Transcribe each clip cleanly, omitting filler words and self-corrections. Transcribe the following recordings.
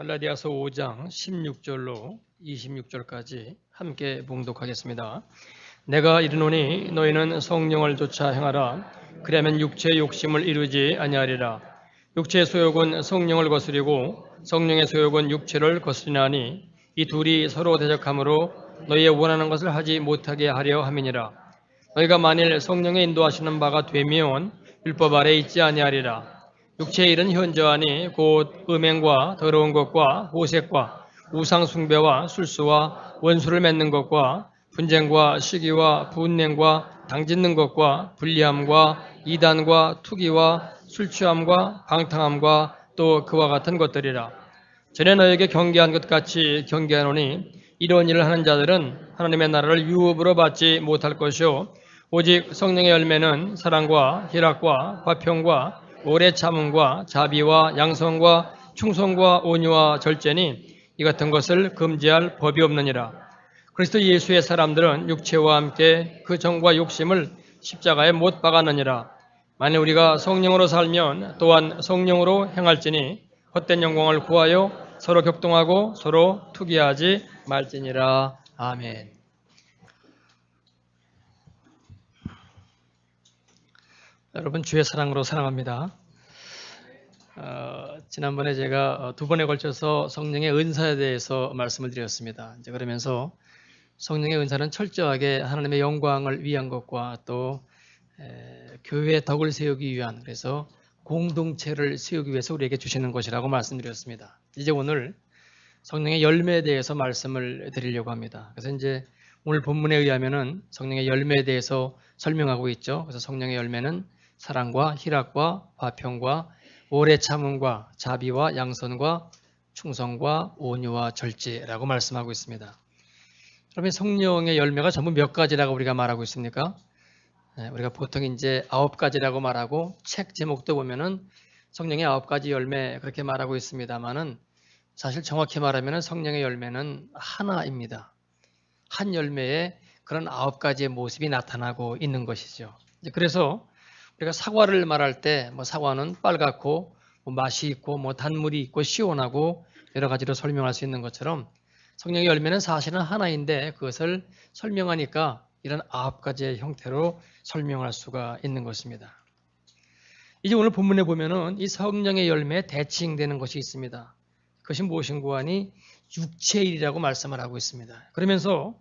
갈라디아서 5장 16절로 26절까지 함께 봉독하겠습니다. 내가 이르노니 너희는 성령을 쫓아 행하라. 그리하면 육체의 욕심을 이루지 아니하리라. 육체의 소욕은 성령을 거스리고 성령의 소욕은 육체를 거스리나니 이 둘이 서로 대적하므로 너희의 원하는 것을 하지 못하게 하려 함이니라. 너희가 만일 성령의 인도하시는 바가 되면 율법 아래 있지 아니하리라. 육체의 일은 현저하니 곧 음행과 더러운 것과 호색과 우상 숭배와 술수와 원수를 맺는 것과 분쟁과 시기와 분냄과 당짓는 것과 불리함과 이단과 투기와 술취함과 방탕함과 또 그와 같은 것들이라. 전에 너에게 경계한 것 같이 경계하노니 이런 일을 하는 자들은 하나님의 나라를 유업으로 받지 못할 것이요 오직 성령의 열매는 사랑과 희락과 화평과 오래 참음과 자비와 양성과 충성과 온유와 절제니 이 같은 것을 금지할 법이 없느니라. 그리스도 예수의 사람들은 육체와 함께 그 정과 욕심을 십자가에 못 박았느니라. 만일 우리가 성령으로 살면 또한 성령으로 행할지니 헛된 영광을 구하여 서로 격동하고 서로 투기하지 말지니라. 아멘. 여러분, 주의 사랑으로 사랑합니다. 지난번에 제가 두 번에 걸쳐서 성령의 은사에 대해서 말씀을 드렸습니다. 이제 그러면서 성령의 은사는 철저하게 하나님의 영광을 위한 것과 또 교회의 덕을 세우기 위한, 그래서 공동체를 세우기 위해서 우리에게 주시는 것이라고 말씀드렸습니다. 이제 오늘 성령의 열매에 대해서 말씀을 드리려고 합니다. 그래서 이제 오늘 본문에 의하면은 성령의 열매에 대해서 설명하고 있죠. 그래서 성령의 열매는 사랑과 희락과 화평과 오래 참음과 자비와 양선과 충성과 온유와 절제라고 말씀하고 있습니다. 그러면 성령의 열매가 전부 몇 가지라고 우리가 말하고 있습니까? 우리가 보통 이제 9가지라고 말하고 책 제목도 보면은 성령의 9가지 열매 그렇게 말하고 있습니다만은 사실 정확히 말하면은 성령의 열매는 하나입니다. 한 열매에 그런 9가지의 모습이 나타나고 있는 것이죠. 그래서 우리가 사과를 말할 때 사과는 빨갛고 맛이 있고 단물이 있고 시원하고 여러 가지로 설명할 수 있는 것처럼 성령의 열매는 사실은 하나인데 그것을 설명하니까 이런 9가지의 형태로 설명할 수가 있는 것입니다. 이제 오늘 본문에 보면은 이 성령의 열매에 대칭되는 것이 있습니다. 그것이 무엇인고 하니 육체일이라고 말씀을 하고 있습니다. 그러면서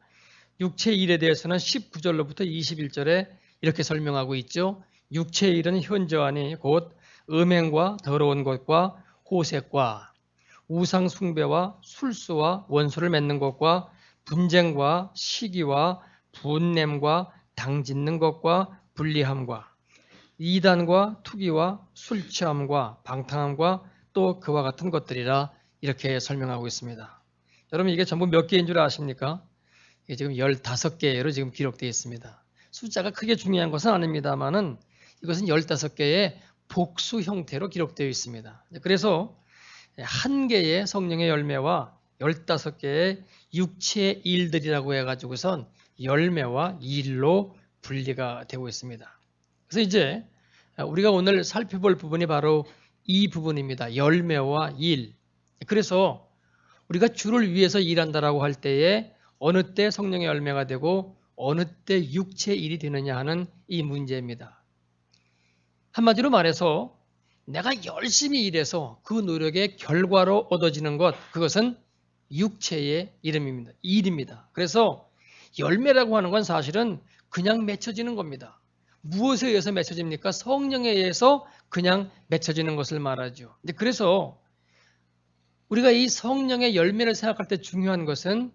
육체일에 대해서는 19절로부터 21절에 이렇게 설명하고 있죠. 육체의 일은 현저하니 곧 음행과 더러운 것과 호색과 우상 숭배와 술수와 원수를 맺는 것과 분쟁과 시기와 분냄과 당짓는 것과 불리함과 이단과 투기와 술 취함과 방탕함과 또 그와 같은 것들이라 이렇게 설명하고 있습니다. 여러분, 이게 전부 몇 개인 줄 아십니까? 이게 지금 15개로 지금 기록되어 있습니다. 숫자가 크게 중요한 것은 아닙니다만은 이것은 15개의 복수 형태로 기록되어 있습니다. 그래서 한 개의 성령의 열매와 15개의 육체의 일들이라고 해가지고선 열매와 일로 분리가 되고 있습니다. 그래서 이제 우리가 오늘 살펴볼 부분이 바로 이 부분입니다. 열매와 일. 그래서 우리가 주를 위해서 일한다라고 할 때에 어느 때 성령의 열매가 되고 어느 때 육체의 일이 되느냐 하는 이 문제입니다. 한마디로 말해서 내가 열심히 일해서 그 노력의 결과로 얻어지는 것, 그것은 육체의 일입니다. 그래서 열매라고 하는 건 사실은 그냥 맺혀지는 겁니다. 무엇에 의해서 맺혀집니까? 성령에 의해서 그냥 맺혀지는 것을 말하죠. 그래서 우리가 이 성령의 열매를 생각할 때 중요한 것은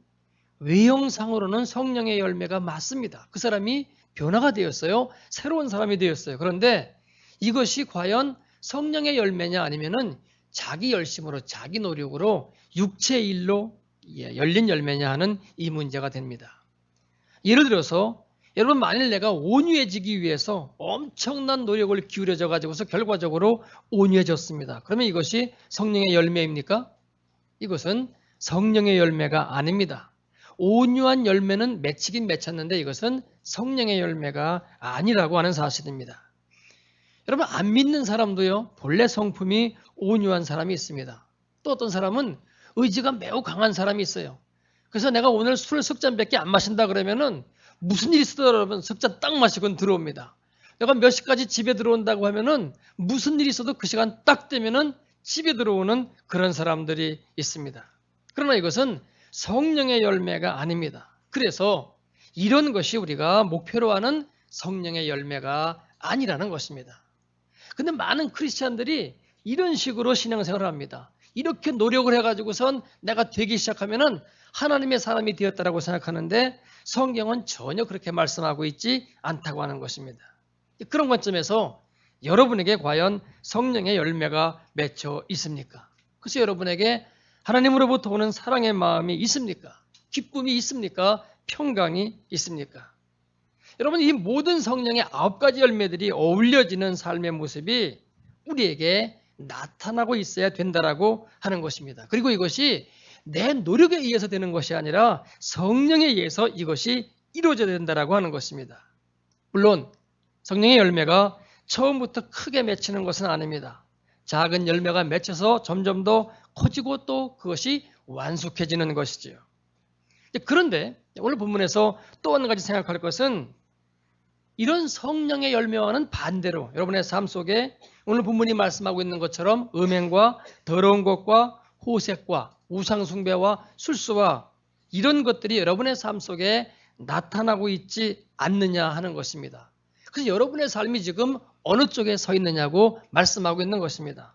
외형상으로는 성령의 열매가 맞습니다. 그 사람이 변화가 되었어요. 새로운 사람이 되었어요. 그런데 이것이 과연 성령의 열매냐 아니면은 자기 열심으로 자기 노력으로 육체의 일로 열린 열매냐 하는 이 문제가 됩니다. 예를 들어서 여러분, 만일 내가 온유해지기 위해서 엄청난 노력을 기울여져 가지고서 결과적으로 온유해졌습니다. 그러면 이것이 성령의 열매입니까? 이것은 성령의 열매가 아닙니다. 온유한 열매는 맺히긴 맺혔는데 이것은 성령의 열매가 아니라고 하는 사실입니다. 여러분, 안 믿는 사람도요, 본래 성품이 온유한 사람이 있습니다. 또 어떤 사람은 의지가 매우 강한 사람이 있어요. 그래서 내가 오늘 술을 석 잔밖에 안 마신다 그러면은 무슨 일이 있어도 여러분 석 잔 딱 마시고 들어옵니다. 내가 몇 시까지 집에 들어온다고 하면은 무슨 일이 있어도 그 시간 딱 되면은 집에 들어오는 그런 사람들이 있습니다. 그러나 이것은 성령의 열매가 아닙니다. 그래서 이런 것이 우리가 목표로 하는 성령의 열매가 아니라는 것입니다. 근데 많은 크리스찬들이 이런 식으로 신앙생활을 합니다. 이렇게 노력을 해가지고선 내가 되기 시작하면은 하나님의 사람이 되었다라고 생각하는데 성경은 전혀 그렇게 말씀하고 있지 않다고 하는 것입니다. 그런 관점에서 여러분에게 과연 성령의 열매가 맺혀 있습니까? 그래서 여러분에게 하나님으로부터 오는 사랑의 마음이 있습니까? 기쁨이 있습니까? 평강이 있습니까? 여러분, 이 모든 성령의 9가지 열매들이 어울려지는 삶의 모습이 우리에게 나타나고 있어야 된다라고 하는 것입니다. 그리고 이것이 내 노력에 의해서 되는 것이 아니라 성령에 의해서 이것이 이루어져야 된다라고 하는 것입니다. 물론 성령의 열매가 처음부터 크게 맺히는 것은 아닙니다. 작은 열매가 맺혀서 점점 더 커지고 또 그것이 완숙해지는 것이지요. 그런데 오늘 본문에서 또 한 가지 생각할 것은 이런 성령의 열매와는 반대로 여러분의 삶 속에 오늘 본문이 말씀하고 있는 것처럼 음행과 더러운 것과 호색과 우상숭배와 술수와 이런 것들이 여러분의 삶 속에 나타나고 있지 않느냐 하는 것입니다. 그래서 여러분의 삶이 지금 어느 쪽에 서 있느냐고 말씀하고 있는 것입니다.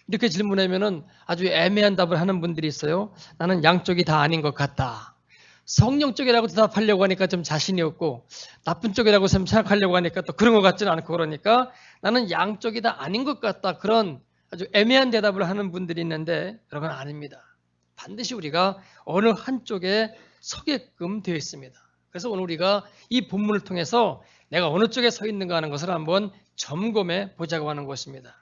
이렇게 질문하면은 아주 애매한 답을 하는 분들이 있어요. 나는 양쪽이 다 아닌 것 같다. 성령 쪽이라고 대답하려고 하니까 좀 자신이 없고 나쁜 쪽이라고 생각하려고 하니까 또 그런 것 같지는 않고 그러니까 나는 양쪽이 다 아닌 것 같다. 그런 아주 애매한 대답을 하는 분들이 있는데 여러분 아닙니다. 반드시 우리가 어느 한쪽에 서게끔 되어 있습니다. 그래서 오늘 우리가 이 본문을 통해서 내가 어느 쪽에 서 있는가 하는 것을 한번 점검해 보자고 하는 것입니다.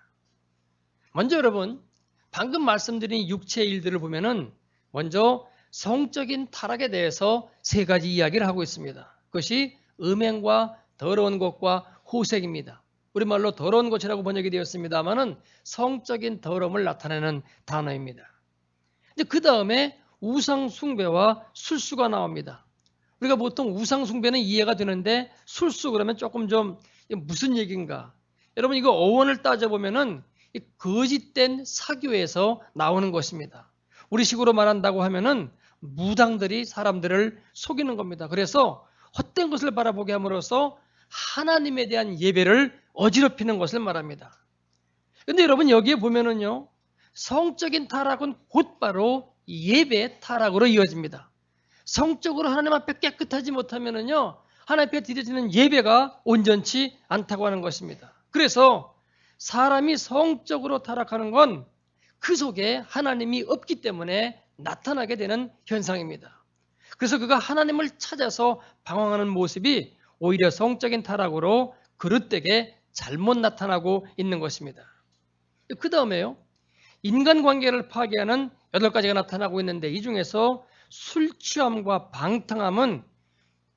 먼저 여러분 방금 말씀드린 육체의 일들을 보면은 먼저 성적인 타락에 대해서 3가지 이야기를 하고 있습니다. 그것이 음행과 더러운 것과 호색입니다. 우리말로 더러운 것이라고 번역이 되었습니다만은 성적인 더러움을 나타내는 단어입니다. 그 다음에 우상 숭배와 술수가 나옵니다. 우리가 보통 우상 숭배는 이해가 되는데 술수 그러면 조금 좀 무슨 얘기인가? 여러분 이거 어원을 따져보면은 거짓된 사교에서 나오는 것입니다. 우리식으로 말한다고 하면은 무당들이 사람들을 속이는 겁니다. 그래서 헛된 것을 바라보게 함으로써 하나님에 대한 예배를 어지럽히는 것을 말합니다. 그런데 여러분 여기에 보면은요 성적인 타락은 곧바로 예배 타락으로 이어집니다. 성적으로 하나님 앞에 깨끗하지 못하면은요 하나님 앞에 드려지는 예배가 온전치 않다고 하는 것입니다. 그래서 사람이 성적으로 타락하는 건 그 속에 하나님이 없기 때문에 나타나게 되는 현상입니다. 그래서 그가 하나님을 찾아서 방황하는 모습이 오히려 성적인 타락으로 그릇되게 잘못 나타나고 있는 것입니다. 그 다음에요. 인간관계를 파괴하는 8가지가 나타나고 있는데 이 중에서 술 취함과 방탕함은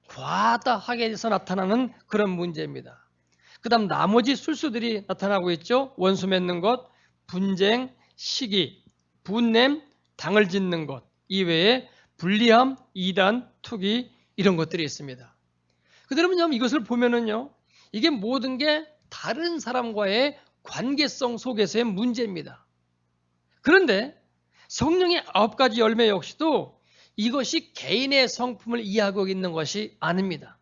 과다하게 해서 나타나는 그런 문제입니다. 그 다음 나머지 술수들이 나타나고 있죠. 원수 맺는 것, 분쟁, 시기, 분냄, 당을 짓는 것 이외에 불리함, 이단, 투기 이런 것들이 있습니다. 여러분 이것을 보면은요 이게 모든 게 다른 사람과의 관계성 속에서의 문제입니다. 그런데 성령의 9가지 열매 역시도 이것이 개인의 성품을 이해하고 있는 것이 아닙니다.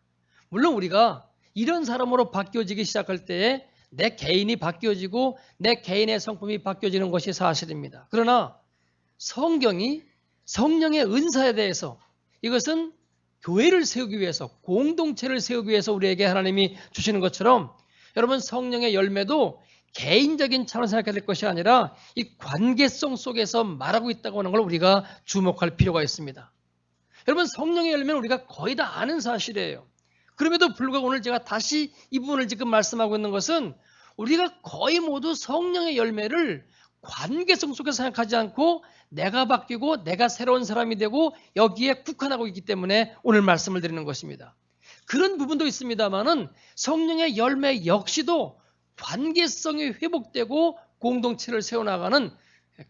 물론 우리가 이런 사람으로 바뀌어지기 시작할 때에 내 개인이 바뀌어지고 내 개인의 성품이 바뀌어지는 것이 사실입니다. 그러나 성경이 성령의 은사에 대해서 이것은 교회를 세우기 위해서 공동체를 세우기 위해서 우리에게 하나님이 주시는 것처럼 여러분 성령의 열매도 개인적인 차원에서 생각해야 될 것이 아니라 이 관계성 속에서 말하고 있다고 하는 걸 우리가 주목할 필요가 있습니다. 여러분 성령의 열매는 우리가 거의 다 아는 사실이에요. 그럼에도 불구하고 오늘 제가 다시 이 부분을 지금 말씀하고 있는 것은 우리가 거의 모두 성령의 열매를 관계성 속에서 생각하지 않고 내가 바뀌고 내가 새로운 사람이 되고 여기에 국한하고 있기 때문에 오늘 말씀을 드리는 것입니다. 그런 부분도 있습니다만은 성령의 열매 역시도 관계성이 회복되고 공동체를 세워나가는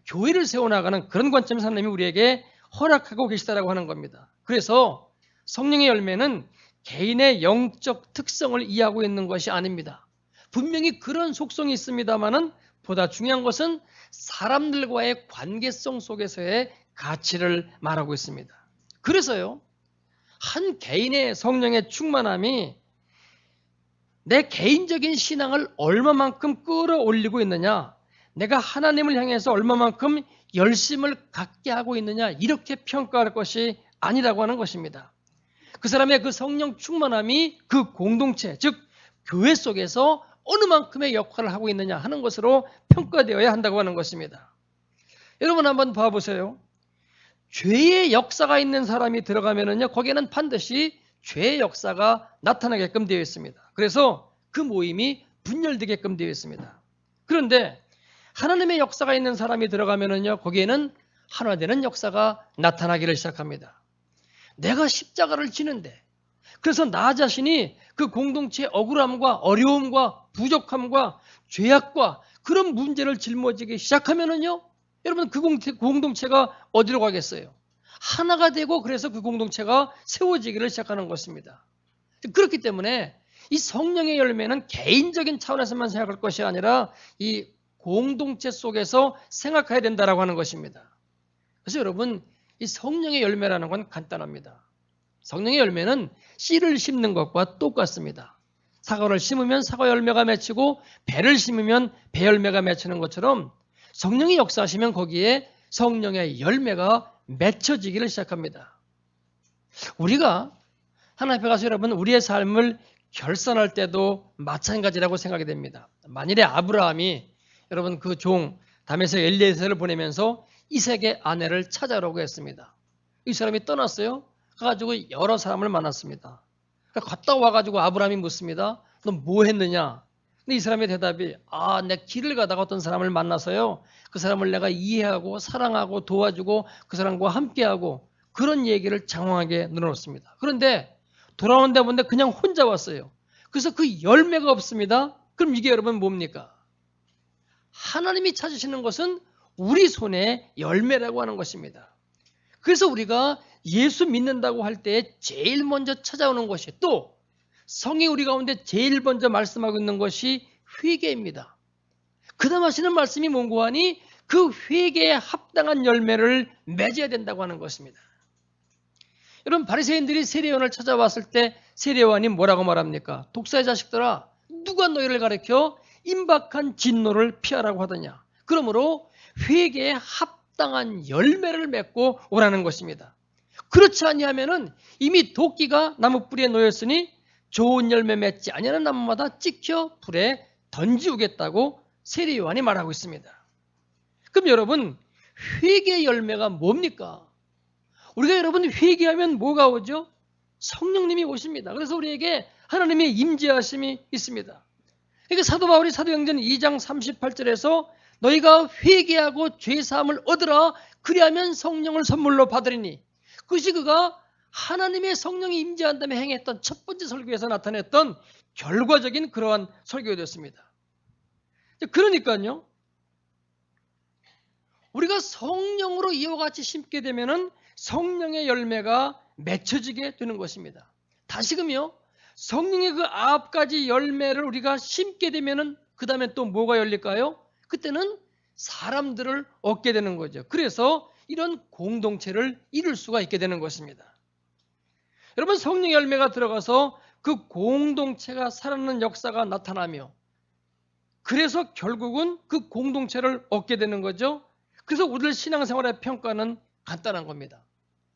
교회를 세워나가는 그런 관점에서 하나님이 우리에게 허락하고 계시다라고 하는 겁니다. 그래서 성령의 열매는 개인의 영적 특성을 이해하고 있는 것이 아닙니다. 분명히 그런 속성이 있습니다만은 보다 중요한 것은 사람들과의 관계성 속에서의 가치를 말하고 있습니다. 그래서요, 한 개인의 성령의 충만함이 내 개인적인 신앙을 얼마만큼 끌어올리고 있느냐, 내가 하나님을 향해서 얼마만큼 열심을 갖게 하고 있느냐, 이렇게 평가할 것이 아니라고 하는 것입니다. 그 사람의 그 성령 충만함이 그 공동체, 즉 교회 속에서 어느 만큼의 역할을 하고 있느냐 하는 것으로 평가되어야 한다고 하는 것입니다. 여러분 한번 봐보세요. 죄의 역사가 있는 사람이 들어가면은요, 거기에는 반드시 죄의 역사가 나타나게끔 되어 있습니다. 그래서 그 모임이 분열되게끔 되어 있습니다. 그런데 하나님의 역사가 있는 사람이 들어가면은요, 거기에는 하나 되는 역사가 나타나기를 시작합니다. 내가 십자가를 지는데, 그래서 나 자신이 그 공동체의 억울함과 어려움과 부족함과 죄악과 그런 문제를 짊어지기 시작하면은요, 여러분 그 공동체가 어디로 가겠어요? 하나가 되고 그래서 그 공동체가 세워지기를 시작하는 것입니다. 그렇기 때문에 이 성령의 열매는 개인적인 차원에서만 생각할 것이 아니라 이 공동체 속에서 생각해야 된다라고 하는 것입니다. 그래서 여러분, 이 성령의 열매라는 건 간단합니다. 성령의 열매는 씨를 심는 것과 똑같습니다. 사과를 심으면 사과 열매가 맺히고 배를 심으면 배 열매가 맺히는 것처럼 성령이 역사하시면 거기에 성령의 열매가 맺혀지기를 시작합니다. 우리가 하나님 앞에 가서 여러분 우리의 삶을 결산할 때도 마찬가지라고 생각이 됩니다. 만일에 아브라함이 여러분 그 종 다메섹 엘리에셀을 보내면서 이색의 아내를 찾아오라고 했습니다. 이 사람이 떠났어요. 가가지고 여러 사람을 만났습니다. 갔다 와가지고 아브라함이 묻습니다. 너 뭐 했느냐? 근데 이 사람의 대답이 내 길을 가다가 어떤 사람을 만나서요. 그 사람을 내가 이해하고 사랑하고 도와주고 그 사람과 함께하고 그런 얘기를 장황하게 늘어놓습니다. 그런데 돌아오는데 본데 그냥 혼자 왔어요. 그래서 그 열매가 없습니다. 그럼 이게 여러분 뭡니까? 하나님이 찾으시는 것은 우리 손에 열매라고 하는 것입니다. 그래서 우리가 예수 믿는다고 할 때 제일 먼저 찾아오는 것이 또 성이 우리 가운데 제일 먼저 말씀하고 있는 것이 회개입니다. 그 다음 하시는 말씀이 뭔고 하니 그 회개에 합당한 열매를 맺어야 된다고 하는 것입니다. 여러분 바리새인들이 세례요한을 찾아왔을 때 세례요한이 뭐라고 말합니까? 독사의 자식들아, 누가 너희를 가르쳐 임박한 진노를 피하라고 하더냐. 그러므로 회개에 합당한 열매를 맺고 오라는 것입니다. 그렇지 아니하면은 이미 도끼가 나무 뿌리에 놓였으니 좋은 열매 맺지 아니하는 나무마다 찍혀 불에 던지우겠다고 세례 요한이 말하고 있습니다. 그럼 여러분 회개의 열매가 뭡니까? 우리가 여러분 회개하면 뭐가 오죠? 성령님이 오십니다. 그래서 우리에게 하나님의 임재하심이 있습니다. 그러니까 사도 바울이 사도행전 2장 38절에서 너희가 회개하고 죄사함을 얻으라 그리하면 성령을 선물로 받으리니 그것이 그가 하나님의 성령이 임재한 다음에 행했던 첫 번째 설교에서 나타냈던 결과적인 그러한 설교였습니다. 그러니까요. 우리가 성령으로 이와 같이 심게 되면은 성령의 열매가 맺혀지게 되는 것입니다. 다시금요. 성령의 그 9가지 열매를 우리가 심게 되면은 그 다음에 또 뭐가 열릴까요? 그때는 사람들을 얻게 되는 거죠. 그래서 이런 공동체를 이룰 수가 있게 되는 것입니다. 여러분 성령의 열매가 들어가서 그 공동체가 살아나는 역사가 나타나며 그래서 결국은 그 공동체를 얻게 되는 거죠. 그래서 우리들 신앙생활의 평가는 간단한 겁니다.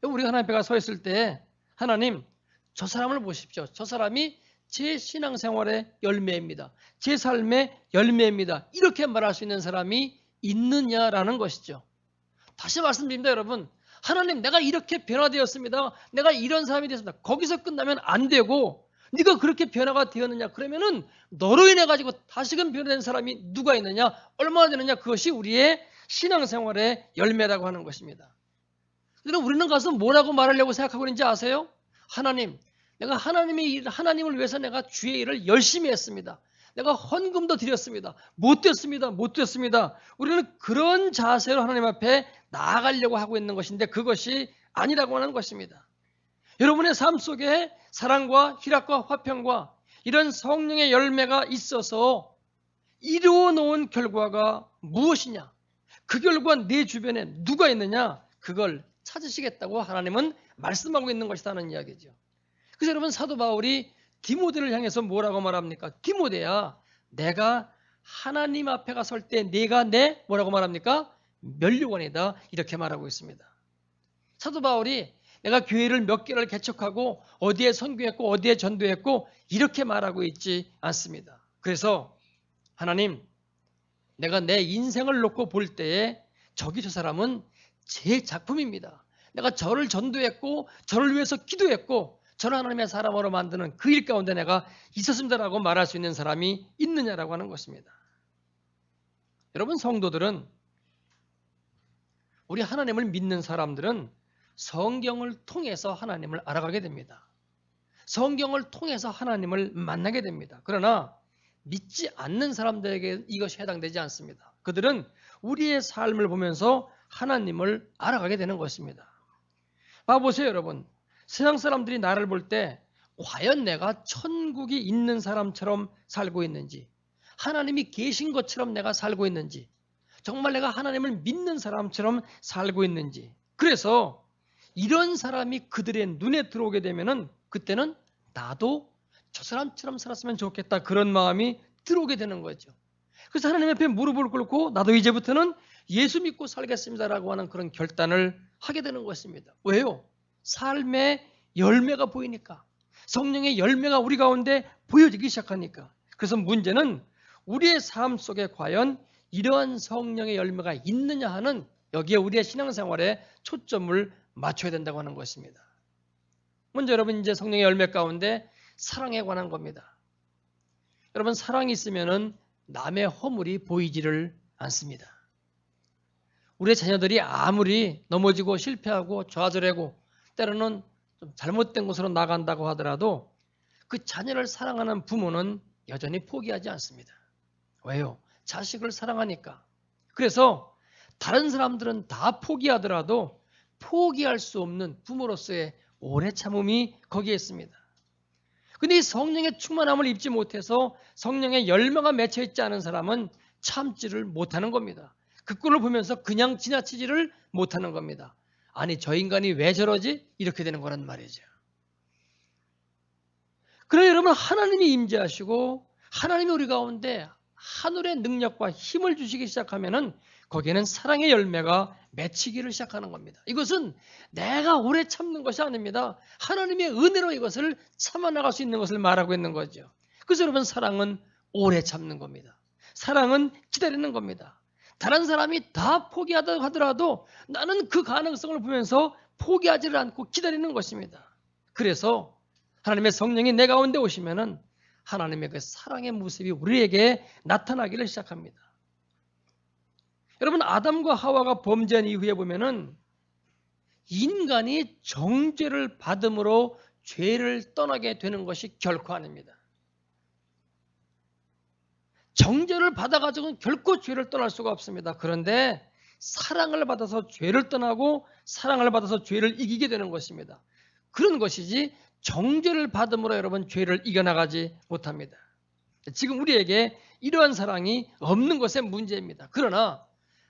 우리가 하나님 앞에 서 있을 때 하나님 저 사람을 보십시오. 저 사람이 제 신앙생활의 열매입니다. 제 삶의 열매입니다. 이렇게 말할 수 있는 사람이 있느냐라는 것이죠. 다시 말씀드립니다, 여러분. 하나님 내가 이렇게 변화되었습니다. 내가 이런 사람이 되었습니다. 거기서 끝나면 안 되고 네가 그렇게 변화가 되었느냐? 그러면은 너로 인해 가지고 다시금 변화된 사람이 누가 있느냐? 얼마나 되느냐? 그것이 우리의 신앙생활의 열매라고 하는 것입니다. 그럼 우리는 가서 뭐라고 말하려고 생각하고 있는지 아세요? 하나님, 내가 하나님을 위해서 내가 주의 일을 열심히 했습니다. 내가 헌금도 드렸습니다. 못 됐습니다. 못 됐습니다. 우리는 그런 자세로 하나님 앞에 나아가려고 하고 있는 것인데 그것이 아니라고 하는 것입니다. 여러분의 삶 속에 사랑과 희락과 화평과 이런 성령의 열매가 있어서 이루어 놓은 결과가 무엇이냐? 그 결과 내 주변에 누가 있느냐? 그걸 찾으시겠다고 하나님은 말씀하고 있는 것이라는 이야기죠. 그래서 여러분 사도 바울이 디모데를 향해서 뭐라고 말합니까? 디모데야, 내가 하나님 앞에 가설 때 네가 내 뭐라고 말합니까? 면류관이다 이렇게 말하고 있습니다. 사도 바울이 내가 교회를 몇 개를 개척하고 어디에 선교했고 어디에 전도했고 이렇게 말하고 있지 않습니다. 그래서 하나님, 내가 내 인생을 놓고 볼 때에 저기 저 사람은 제 작품입니다. 내가 저를 전도했고 저를 위해서 기도했고 저를 하나님의 사람으로 만드는 그 일 가운데 내가 있었습니다라고 말할 수 있는 사람이 있느냐라고 하는 것입니다. 여러분 성도들은, 우리 하나님을 믿는 사람들은 성경을 통해서 하나님을 알아가게 됩니다. 성경을 통해서 하나님을 만나게 됩니다. 그러나 믿지 않는 사람들에게 이것이 해당되지 않습니다. 그들은 우리의 삶을 보면서 하나님을 알아가게 되는 것입니다. 봐보세요 여러분. 세상 사람들이 나를 볼 때 과연 내가 천국이 있는 사람처럼 살고 있는지, 하나님이 계신 것처럼 내가 살고 있는지, 정말 내가 하나님을 믿는 사람처럼 살고 있는지, 그래서 이런 사람이 그들의 눈에 들어오게 되면은 그때는 나도 저 사람처럼 살았으면 좋겠다 그런 마음이 들어오게 되는 거죠. 그래서 하나님 앞에 무릎을 꿇고 나도 이제부터는 예수 믿고 살겠습니다라고 하는 그런 결단을 하게 되는 것입니다. 왜요? 삶의 열매가 보이니까, 성령의 열매가 우리 가운데 보여지기 시작하니까. 그래서 문제는 우리의 삶 속에 과연 이러한 성령의 열매가 있느냐 하는, 여기에 우리의 신앙생활에 초점을 맞춰야 된다고 하는 것입니다. 먼저 여러분, 이제 성령의 열매 가운데 사랑에 관한 겁니다. 여러분, 사랑이 있으면은 남의 허물이 보이지를 않습니다. 우리의 자녀들이 아무리 넘어지고 실패하고 좌절하고 때로는 좀 잘못된 곳으로 나간다고 하더라도 그 자녀를 사랑하는 부모는 여전히 포기하지 않습니다. 왜요? 자식을 사랑하니까. 그래서 다른 사람들은 다 포기하더라도 포기할 수 없는 부모로서의 오래 참음이 거기에 있습니다. 근데 이 성령의 충만함을 입지 못해서 성령의 열매가 맺혀 있지 않은 사람은 참지를 못하는 겁니다. 그 꼴을 보면서 그냥 지나치지를 못하는 겁니다. 아니, 저 인간이 왜 저러지? 이렇게 되는 거란 말이죠. 그러나 여러분, 하나님이 임재하시고 하나님이 우리 가운데 하늘의 능력과 힘을 주시기 시작하면은 거기에는 사랑의 열매가 맺히기를 시작하는 겁니다. 이것은 내가 오래 참는 것이 아닙니다. 하나님의 은혜로 이것을 참아나갈 수 있는 것을 말하고 있는 거죠. 그래서 여러분, 사랑은 오래 참는 겁니다. 사랑은 기다리는 겁니다. 다른 사람이 다 포기하다 하더라도 나는 그 가능성을 보면서 포기하지를 않고 기다리는 것입니다. 그래서 하나님의 성령이 내 가운데 오시면은 하나님의 그 사랑의 모습이 우리에게 나타나기를 시작합니다. 여러분, 아담과 하와가 범죄한 이후에 보면은 인간이 정죄를 받음으로 죄를 떠나게 되는 것이 결코 아닙니다. 정죄를 받아가지고는 결코 죄를 떠날 수가 없습니다. 그런데 사랑을 받아서 죄를 떠나고 사랑을 받아서 죄를 이기게 되는 것입니다. 그런 것이지 정죄를 받음으로 여러분 죄를 이겨나가지 못합니다. 지금 우리에게 이러한 사랑이 없는 것의 문제입니다. 그러나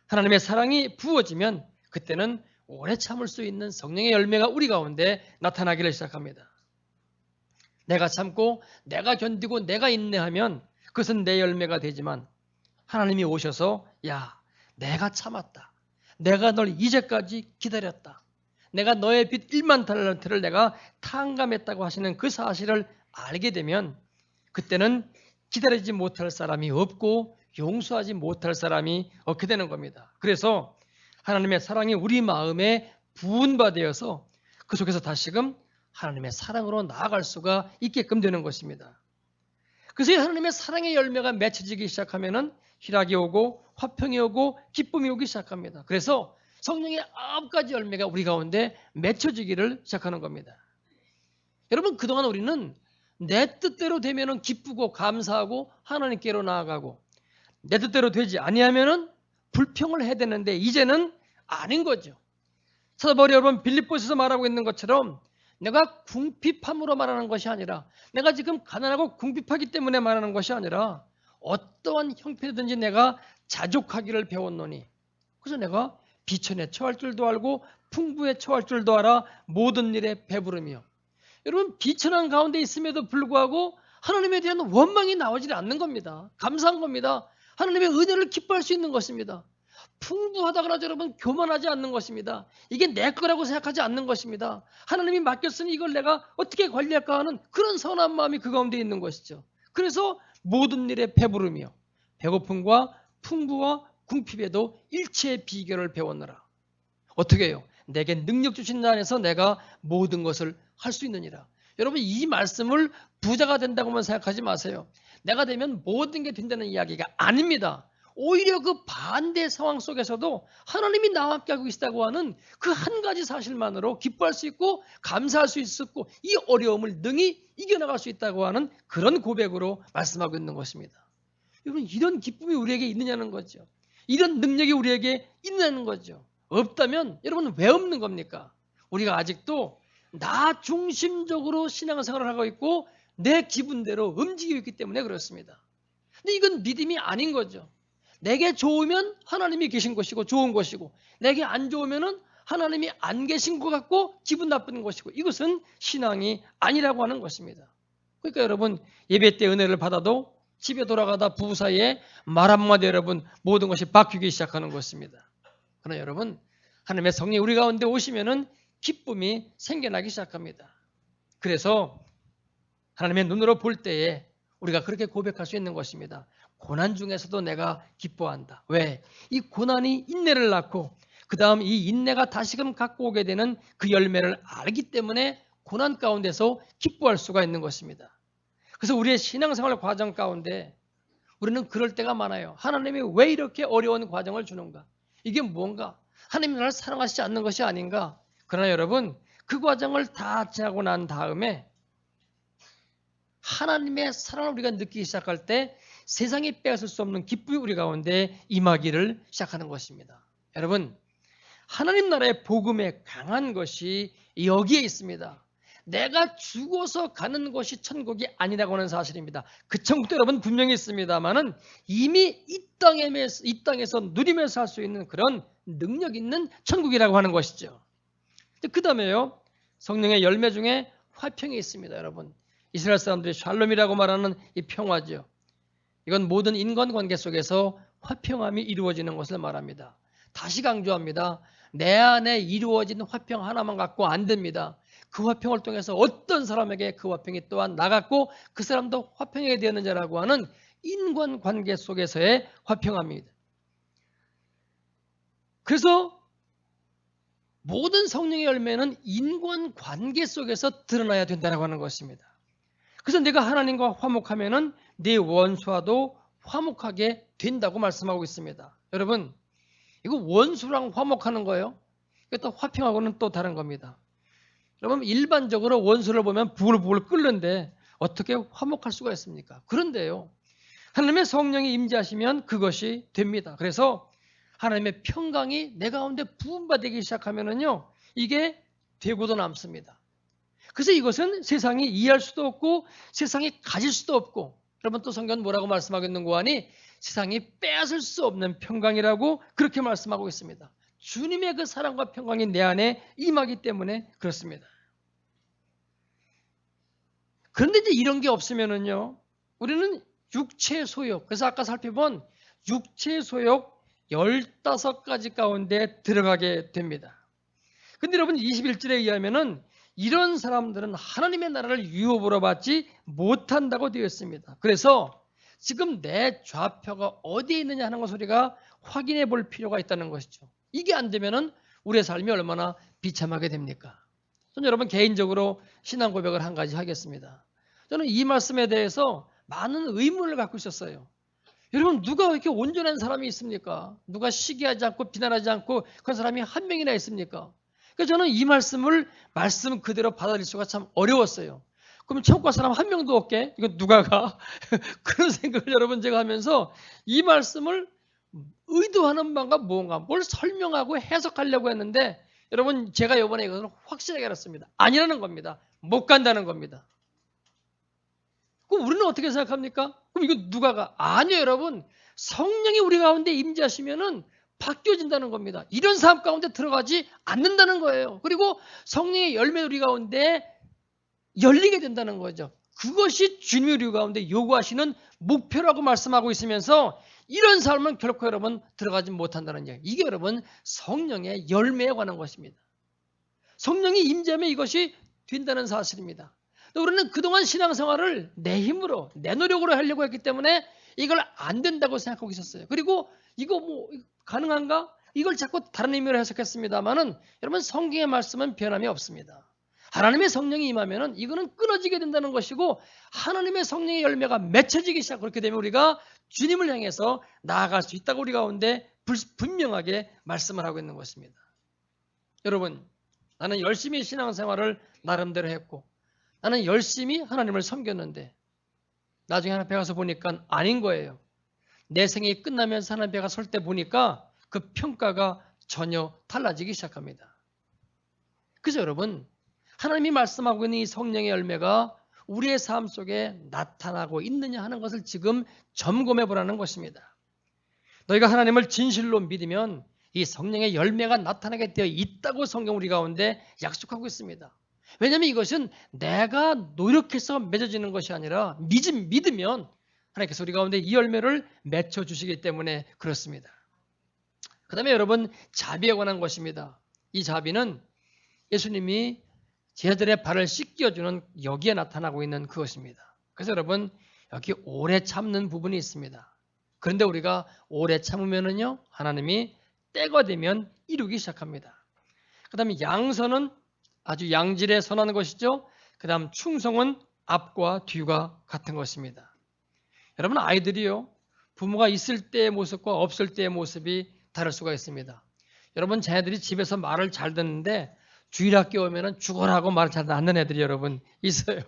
하나님의 사랑이 부어지면 그때는 오래 참을 수 있는 성령의 열매가 우리 가운데 나타나기를 시작합니다. 내가 참고 내가 견디고 내가 인내하면 그것은 내 열매가 되지만 하나님이 오셔서 야, 내가 참았다. 내가 널 이제까지 기다렸다. 내가 너의 빚 1만 달란트를 내가 탕감했다고 하시는 그 사실을 알게 되면 그때는 기다리지 못할 사람이 없고 용서하지 못할 사람이 없게 되는 겁니다. 그래서 하나님의 사랑이 우리 마음에 부은 바 되어서 그 속에서 다시금 하나님의 사랑으로 나아갈 수가 있게끔 되는 것입니다. 그래서 하나님의 사랑의 열매가 맺혀지기 시작하면은 희락이 오고 화평이 오고 기쁨이 오기 시작합니다. 그래서 성령의 9가지 열매가 우리 가운데 맺혀지기를 시작하는 겁니다. 여러분, 그동안 우리는 내 뜻대로 되면은 기쁘고 감사하고 하나님께로 나아가고, 내 뜻대로 되지 아니하면은 불평을 해야 되는데 이제는 아닌 거죠. 사도 바울이 여러분 빌립보서에서 말하고 있는 것처럼 내가 궁핍함으로 말하는 것이 아니라, 내가 지금 가난하고 궁핍하기 때문에 말하는 것이 아니라 어떠한 형편이든지 내가 자족하기를 배웠노니, 그래서 내가 비천에 처할 줄도 알고 풍부에 처할 줄도 알아 모든 일에 배부르며. 여러분 비천한 가운데 있음에도 불구하고 하나님에 대한 원망이 나오지 않는 겁니다. 감사한 겁니다. 하나님의 은혜를 기뻐할 수 있는 것입니다. 풍부하다거나 여러분 교만하지 않는 것입니다. 이게 내 거라고 생각하지 않는 것입니다. 하나님이 맡겼으니 이걸 내가 어떻게 관리할까 하는 그런 선한 마음이 그 가운데 있는 것이죠. 그래서 모든 일에 배부르며 배고픔과 풍부와 궁핍에도 일체의 비결을 배웠노라. 어떻게 해요? 내게 능력 주신 자 안에서 내가 모든 것을 할 수 있느니라. 여러분 이 말씀을 부자가 된다고만 생각하지 마세요. 내가 되면 모든 게 된다는 이야기가 아닙니다. 오히려 그 반대 상황 속에서도 하나님이 나와 함께 하고 계시다고 하는 그 한 가지 사실만으로 기뻐할 수 있고 감사할 수 있었고, 이 어려움을 능히 이겨나갈 수 있다고 하는 그런 고백으로 말씀하고 있는 것입니다. 여러분 이런 기쁨이 우리에게 있느냐는 거죠. 이런 능력이 우리에게 있느냐는 거죠. 없다면 여러분 왜 없는 겁니까? 우리가 아직도 나 중심적으로 신앙생활을 하고 있고 내 기분대로 움직이고 있기 때문에 그렇습니다. 근데 이건 믿음이 아닌 거죠. 내게 좋으면 하나님이 계신 것이고 좋은 것이고, 내게 안 좋으면 하나님이 안 계신 것 같고 기분 나쁜 것이고, 이것은 신앙이 아니라고 하는 것입니다. 그러니까 여러분 예배 때 은혜를 받아도 집에 돌아가다 부부 사이에 말 한마디 여러분 모든 것이 바뀌기 시작하는 것입니다. 그러나 여러분 하나님의 성령이 우리 가운데 오시면은 기쁨이 생겨나기 시작합니다. 그래서 하나님의 눈으로 볼 때에 우리가 그렇게 고백할 수 있는 것입니다. 고난 중에서도 내가 기뻐한다. 왜? 이 고난이 인내를 낳고 그 다음 이 인내가 다시금 갖고 오게 되는 그 열매를 알기 때문에 고난 가운데서 기뻐할 수가 있는 것입니다. 그래서 우리의 신앙생활 과정 가운데 우리는 그럴 때가 많아요. 하나님이 왜 이렇게 어려운 과정을 주는가? 이게 뭔가? 하나님이 나를 사랑하시지 않는 것이 아닌가? 그러나 여러분 그 과정을 다 지나고 난 다음에 하나님의 사랑을 우리가 느끼기 시작할 때 세상이 빼앗을 수 없는 기쁨이 우리 가운데 임하기를 시작하는 것입니다. 여러분 하나님 나라의 복음에 강한 것이 여기에 있습니다. 내가 죽어서 가는 것이 천국이 아니라고 하는 사실입니다. 그 천국도 여러분 분명히 있습니다만은 이미 이 땅에서 누리면서 할 수 있는 그런 능력 있는 천국이라고 하는 것이죠. 그 다음에요, 성령의 열매 중에 화평이 있습니다. 여러분 이스라엘 사람들이 샬롬이라고 말하는 이 평화죠. 이건 모든 인간관계 속에서 화평함이 이루어지는 것을 말합니다. 다시 강조합니다. 내 안에 이루어진 화평 하나만 갖고 안 됩니다. 그 화평을 통해서 어떤 사람에게 그 화평이 또한 나갔고 그 사람도 화평하게 되는 자라고 하는 인간관계 속에서의 화평함입니다. 그래서 모든 성령의 열매는 인간관계 속에서 드러나야 된다고 하는 것입니다. 그래서 내가 하나님과 화목하면은 네 원수와도 화목하게 된다고 말씀하고 있습니다. 여러분 이거 원수랑 화목하는 거예요. 이것도 화평하고는 또 다른 겁니다. 여러분 일반적으로 원수를 보면 부글부글 끓는데 어떻게 화목할 수가 있습니까? 그런데요 하나님의 성령이 임재하시면 그것이 됩니다. 그래서 하나님의 평강이 내 가운데 부음받기 시작하면은요 이게 되고도 남습니다. 그래서 이것은 세상이 이해할 수도 없고 세상이 가질 수도 없고, 여러분 또 성경은 뭐라고 말씀하고 있는 거 아니? 세상이 빼앗을 수 없는 평강이라고 그렇게 말씀하고 있습니다. 주님의 그 사랑과 평강이 내 안에 임하기 때문에 그렇습니다. 그런데 이제 이런 게 없으면은요 우리는 육체 소욕, 그래서 아까 살펴본 육체 소욕 15가지 가운데 들어가게 됩니다. 근데 여러분 21절에 의하면은 이런 사람들은 하나님의 나라를 유업으로 받지 못한다고 되어 있습니다. 그래서 지금 내 좌표가 어디에 있느냐 하는 것을 우리가 확인해 볼 필요가 있다는 것이죠. 이게 안 되면은 우리의 삶이 얼마나 비참하게 됩니까? 저는 여러분 개인적으로 신앙 고백을 한 가지 하겠습니다. 저는 이 말씀에 대해서 많은 의문을 갖고 있었어요. 여러분 누가 이렇게 온전한 사람이 있습니까? 누가 시기하지 않고 비난하지 않고 그런 사람이 한 명이나 있습니까? 그래서 저는 이 말씀을 말씀 그대로 받아들일 수가 참 어려웠어요. 그럼 천국 갈 사람 한 명도 없게? 이거 누가 가? 그런 생각을 여러분 제가 하면서 이 말씀을 의도하는 바가 뭔가 뭘 설명하고 해석하려고 했는데 여러분 제가 이번에 이것을 확실하게 알았습니다. 아니라는 겁니다. 못 간다는 겁니다. 그럼 우리는 어떻게 생각합니까? 그럼 이거 누가 가? 아니요, 여러분. 성령이 우리 가운데 임재하시면은 바뀌어진다는 겁니다. 이런 삶 가운데 들어가지 않는다는 거예요. 그리고 성령의 열매 우리 가운데 열리게 된다는 거죠. 그것이 주님이 우리 가운데 요구하시는 목표라고 말씀하고 있으면서 이런 삶은 결코 여러분 들어가지 못한다는 얘기. 이게 여러분 성령의 열매에 관한 것입니다. 성령이 임재하면 이것이 된다는 사실입니다. 우리는 그동안 신앙생활을 내 힘으로 내 노력으로 하려고 했기 때문에 이걸 안 된다고 생각하고 있었어요. 그리고 이거 뭐 가능한가? 이걸 자꾸 다른 의미로 해석했습니다만은 여러분 성경의 말씀은 변함이 없습니다. 하나님의 성령이 임하면은 이거는 끊어지게 된다는 것이고 하나님의 성령의 열매가 맺혀지기 시작. 그렇게 되면 우리가 주님을 향해서 나아갈 수 있다고 우리 가운데 분명하게 말씀을 하고 있는 것입니다. 여러분, 나는 열심히 신앙생활을 나름대로 했고 나는 열심히 하나님을 섬겼는데 나중에 하나님 앞에 가서 보니까 아닌 거예요. 내 생이 끝나면서 하나님 앞에 설 때 보니까 그 평가가 전혀 달라지기 시작합니다. 그래서 여러분 하나님이 말씀하고 있는 이 성령의 열매가 우리의 삶 속에 나타나고 있느냐 하는 것을 지금 점검해 보라는 것입니다. 너희가 하나님을 진실로 믿으면 이 성령의 열매가 나타나게 되어 있다고 성경 우리 가운데 약속하고 있습니다. 왜냐하면 이것은 내가 노력해서 맺어지는 것이 아니라 믿으면 하나님께서 우리 가운데 이 열매를 맺혀주시기 때문에 그렇습니다. 그 다음에 여러분 자비에 관한 것입니다. 이 자비는 예수님이 제자들의 발을 씻겨주는 여기에 나타나고 있는 그것입니다. 그래서 여러분 여기 오래 참는 부분이 있습니다. 그런데 우리가 오래 참으면은요 하나님이 때가 되면 이루기 시작합니다. 그 다음에 양선은 아주 양질에 선한 것이죠. 그 다음 충성은 앞과 뒤가 같은 것입니다. 여러분 아이들이요 부모가 있을 때의 모습과 없을 때의 모습이 다를 수가 있습니다. 여러분 자녀들이 집에서 말을 잘 듣는데 주일학교 오면은 죽어라 하고 말을 잘 안 듣는 애들이 여러분 있어요.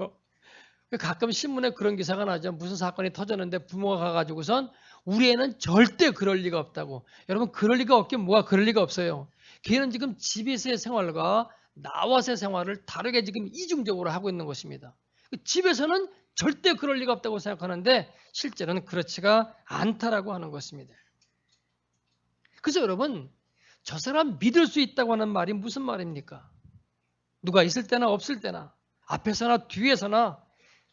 가끔 신문에 그런 기사가 나죠. 무슨 사건이 터졌는데 부모가 가가지고선 우리 애는 절대 그럴 리가 없다고. 여러분 그럴 리가 없긴 뭐가 그럴 리가 없어요. 걔는 지금 집에서의 생활과 나와서의 생활을 다르게 지금 이중적으로 하고 있는 것입니다. 집에서는 절대 그럴 리가 없다고 생각하는데 실제로는 그렇지가 않다라고 하는 것입니다. 그래서 여러분 저 사람 믿을 수 있다고 하는 말이 무슨 말입니까? 누가 있을 때나 없을 때나 앞에서나 뒤에서나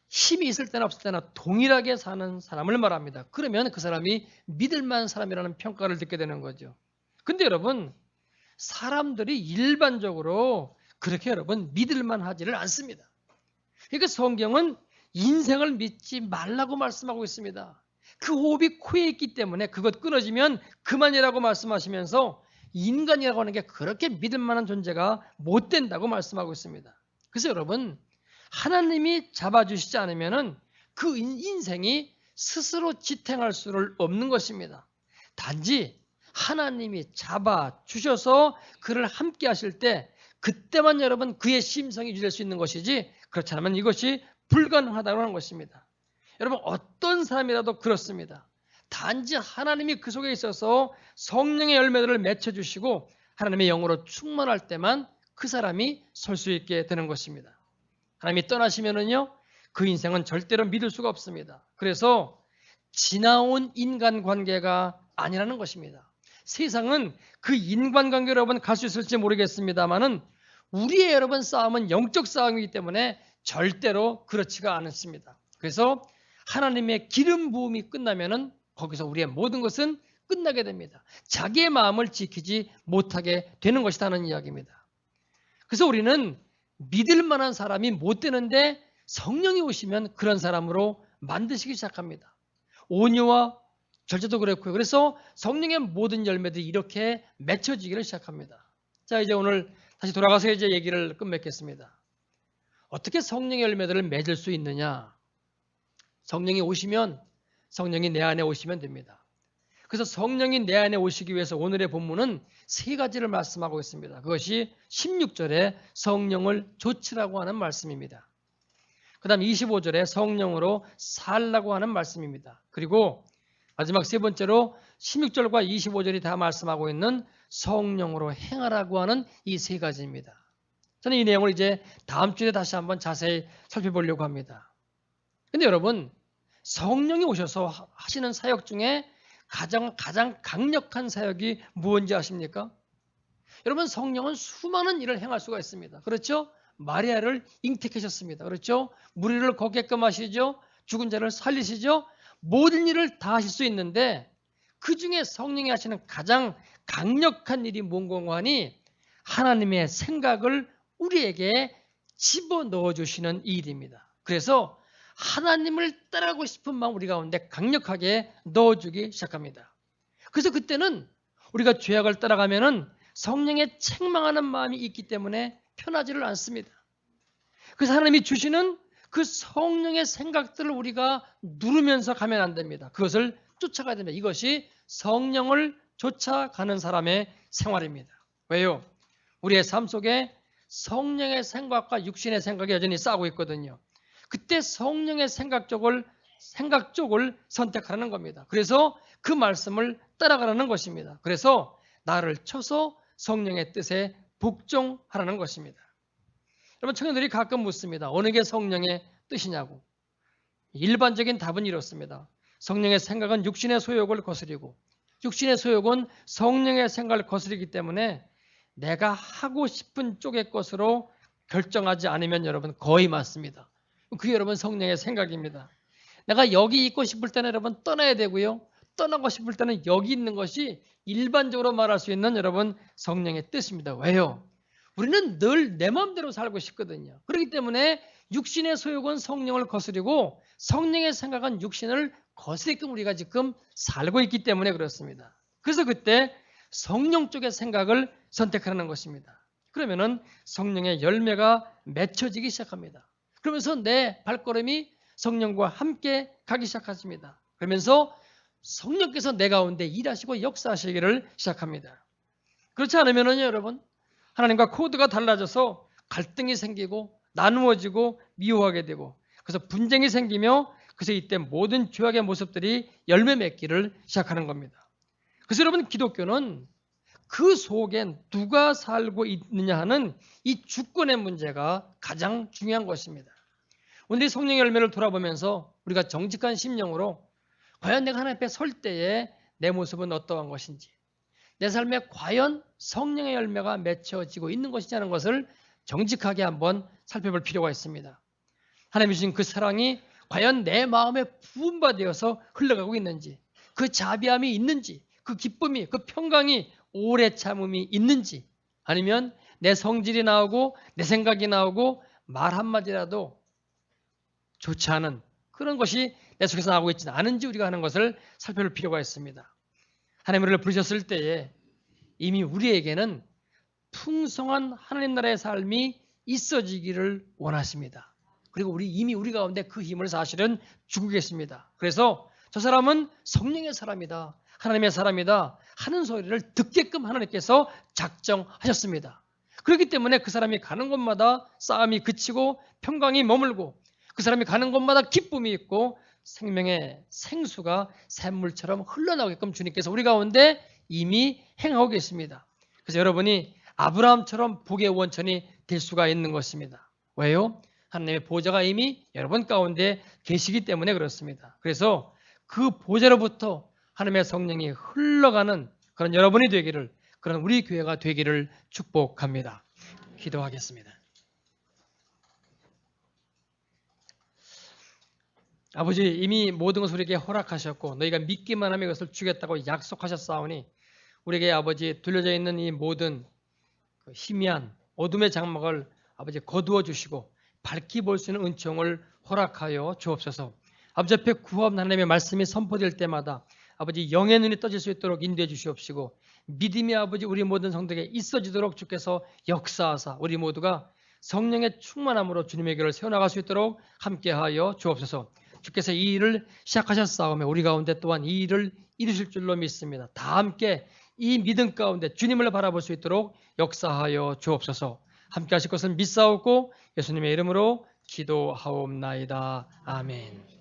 힘이 있을 때나 없을 때나 동일하게 사는 사람을 말합니다. 그러면 그 사람이 믿을 만한 사람이라는 평가를 듣게 되는 거죠. 근데 여러분 사람들이 일반적으로 그렇게 여러분 믿을 만하지를 않습니다. 그러니까 성경은 인생을 믿지 말라고 말씀하고 있습니다. 그 호흡이 코에 있기 때문에 그것 끊어지면 그만이라고 말씀하시면서 인간이라고 하는 게 그렇게 믿을 만한 존재가 못 된다고 말씀하고 있습니다. 그래서 여러분 하나님이 잡아주시지 않으면은 그 인생이 스스로 지탱할 수를 없는 것입니다. 단지 하나님이 잡아주셔서 그를 함께 하실 때 그때만 여러분 그의 심성이 유지될 수 있는 것이지 그렇지 않으면 이것이 불가능하다고 하는 것입니다. 여러분 어떤 사람이라도 그렇습니다. 단지 하나님이 그 속에 있어서 성령의 열매들을 맺혀주시고 하나님의 영으로 충만할 때만 그 사람이 설 수 있게 되는 것입니다. 하나님이 떠나시면은요 그 인생은 절대로 믿을 수가 없습니다. 그래서 지나온 인간관계가 아니라는 것입니다. 세상은 그 인간관계로 여러분 갈 수 있을지 모르겠습니다만은 우리의 여러분 싸움은 영적 싸움이기 때문에 절대로 그렇지가 않습니다. 그래서 하나님의 기름 부음이 끝나면은 거기서 우리의 모든 것은 끝나게 됩니다. 자기의 마음을 지키지 못하게 되는 것이라는 이야기입니다. 그래서 우리는 믿을 만한 사람이 못 되는데 성령이 오시면 그런 사람으로 만드시기 시작합니다. 온유와 절제도 그렇고요. 그래서 성령의 모든 열매들이 이렇게 맺혀지기를 시작합니다. 자, 이제 오늘 다시 돌아가서 이제 얘기를 끝맺겠습니다. 어떻게 성령의 열매들을 맺을 수 있느냐? 성령이 오시면 성령이 내 안에 오시면 됩니다. 그래서 성령이 내 안에 오시기 위해서 오늘의 본문은 세 가지를 말씀하고 있습니다. 그것이 16절에 성령을 조치라고 하는 말씀입니다. 그 다음 25절에 성령으로 살라고 하는 말씀입니다. 그리고 마지막 세 번째로 16절과 25절이 다 말씀하고 있는 성령으로 행하라고 하는 이 세 가지입니다. 저는 이 내용을 이제 다음 주에 다시 한번 자세히 살펴보려고 합니다. 근데 여러분, 성령이 오셔서 하시는 사역 중에 가장 강력한 사역이 무엇인지 아십니까? 여러분, 성령은 수많은 일을 행할 수가 있습니다. 그렇죠? 마리아를 잉태하셨습니다. 그렇죠? 무리를 걷게끔 하시죠? 죽은 자를 살리시죠? 모든 일을 다 하실 수 있는데 그 중에 성령이 하시는 가장 강력한 일이 뭔가 하니 하나님의 생각을 우리에게 집어넣어 주시는 일입니다. 그래서 하나님을 따라가고 싶은 마음 우리 가운데 강력하게 넣어주기 시작합니다. 그래서 그때는 우리가 죄악을 따라가면은 성령의 책망하는 마음이 있기 때문에 편하지를 않습니다. 그래서 하나님이 주시는 그 성령의 생각들을 우리가 누르면서 가면 안 됩니다. 그것을 쫓아가야 됩니다. 이것이 성령을 쫓아가는 사람의 생활입니다. 왜요? 우리의 삶 속에 성령의 생각과 육신의 생각이 여전히 싸우고 있거든요. 그때 성령의 생각 쪽을 선택하는 겁니다. 그래서 그 말씀을 따라가라는 것입니다. 그래서 나를 쳐서 성령의 뜻에 복종하라는 것입니다. 여러분, 청년들이 가끔 묻습니다. 어느 게 성령의 뜻이냐고. 일반적인 답은 이렇습니다. 성령의 생각은 육신의 소욕을 거스리고 육신의 소욕은 성령의 생각을 거스리기 때문에 내가 하고 싶은 쪽의 것으로 결정하지 않으면 여러분 거의 맞습니다. 그게 여러분 성령의 생각입니다. 내가 여기 있고 싶을 때는 여러분 떠나야 되고요. 떠나고 싶을 때는 여기 있는 것이 일반적으로 말할 수 있는 여러분 성령의 뜻입니다. 왜요? 우리는 늘 내 마음대로 살고 싶거든요. 그렇기 때문에 육신의 소욕은 성령을 거스리고 성령의 생각은 육신을 거스리게끔 우리가 지금 살고 있기 때문에 그렇습니다. 그래서 그때 성령 쪽의 생각을 선택하는 것입니다. 그러면은 성령의 열매가 맺혀지기 시작합니다. 그러면서 내 발걸음이 성령과 함께 가기 시작하십니다. 그러면서 성령께서 내 가운데 일하시고 역사하시기를 시작합니다. 그렇지 않으면요, 여러분, 하나님과 코드가 달라져서 갈등이 생기고 나누어지고 미워하게 되고 그래서 분쟁이 생기며 그래서 이때 모든 죄악의 모습들이 열매 맺기를 시작하는 겁니다. 그래서 여러분, 기독교는 그 속에 누가 살고 있느냐 하는 이 주권의 문제가 가장 중요한 것입니다. 오늘 이 성령의 열매를 돌아보면서 우리가 정직한 심령으로 과연 내가 하나님 앞에 설 때에 내 모습은 어떠한 것인지, 내 삶에 과연 성령의 열매가 맺혀지고 있는 것이냐는 것을 정직하게 한번 살펴볼 필요가 있습니다. 하나님이 주신 그 사랑이 과연 내 마음에 부음받아서 흘러가고 있는지, 그 자비함이 있는지, 그 기쁨이, 그 평강이, 오래 참음이 있는지, 아니면 내 성질이 나오고 내 생각이 나오고 말 한마디라도 좋지 않은 그런 것이 내 속에서 나오고 있지 않은지 우리가 하는 것을 살펴볼 필요가 있습니다. 하나님 우리를 부르셨을 때에 이미 우리에게는 풍성한 하나님 나라의 삶이 있어지기를 원하십니다. 그리고 이미 우리 가운데 그 힘을 사실은 주고 계십니다. 그래서 저 사람은 성령의 사람이다, 하나님의 사람이다 하는 소리를 듣게끔 하나님께서 작정하셨습니다. 그렇기 때문에 그 사람이 가는 곳마다 싸움이 그치고 평강이 머물고 그 사람이 가는 곳마다 기쁨이 있고 생명의 생수가 샘물처럼 흘러나오게끔 주님께서 우리 가운데 이미 행하고 계십니다. 그래서 여러분이 아브라함처럼 복의 원천이 될 수가 있는 것입니다. 왜요? 하나님의 보좌가 이미 여러분 가운데 계시기 때문에 그렇습니다. 그래서 그 보좌로부터 하나님의 성령이 흘러가는 그런 여러분이 되기를, 그런 우리 교회가 되기를 축복합니다. 기도하겠습니다. 아버지, 이미 모든 것을 우리에게 허락하셨고 너희가 믿기만 하면 이것을 주겠다고 약속하셨사오니 우리에게 아버지 둘러져 있는 이 모든 희미한 어둠의 장막을 아버지 거두어 주시고 밝히 볼 수 있는 은총을 허락하여 주옵소서. 아버지 앞에 구하옵는 하나님의 말씀이 선포될 때마다 아버지 영의 눈이 떠질 수 있도록 인도해 주시옵시고 믿음이 아버지 우리 모든 성도에게 있어지도록 주께서 역사하사 우리 모두가 성령의 충만함으로 주님의 길을 세워나갈 수 있도록 함께하여 주옵소서. 주께서 이 일을 시작하셨사오며 우리 가운데 또한 이 일을 이루실 줄로 믿습니다. 다 함께 이 믿음 가운데 주님을 바라볼 수 있도록 역사하여 주옵소서. 함께 하실 것을 믿사옵고 예수님의 이름으로 기도하옵나이다. 아멘.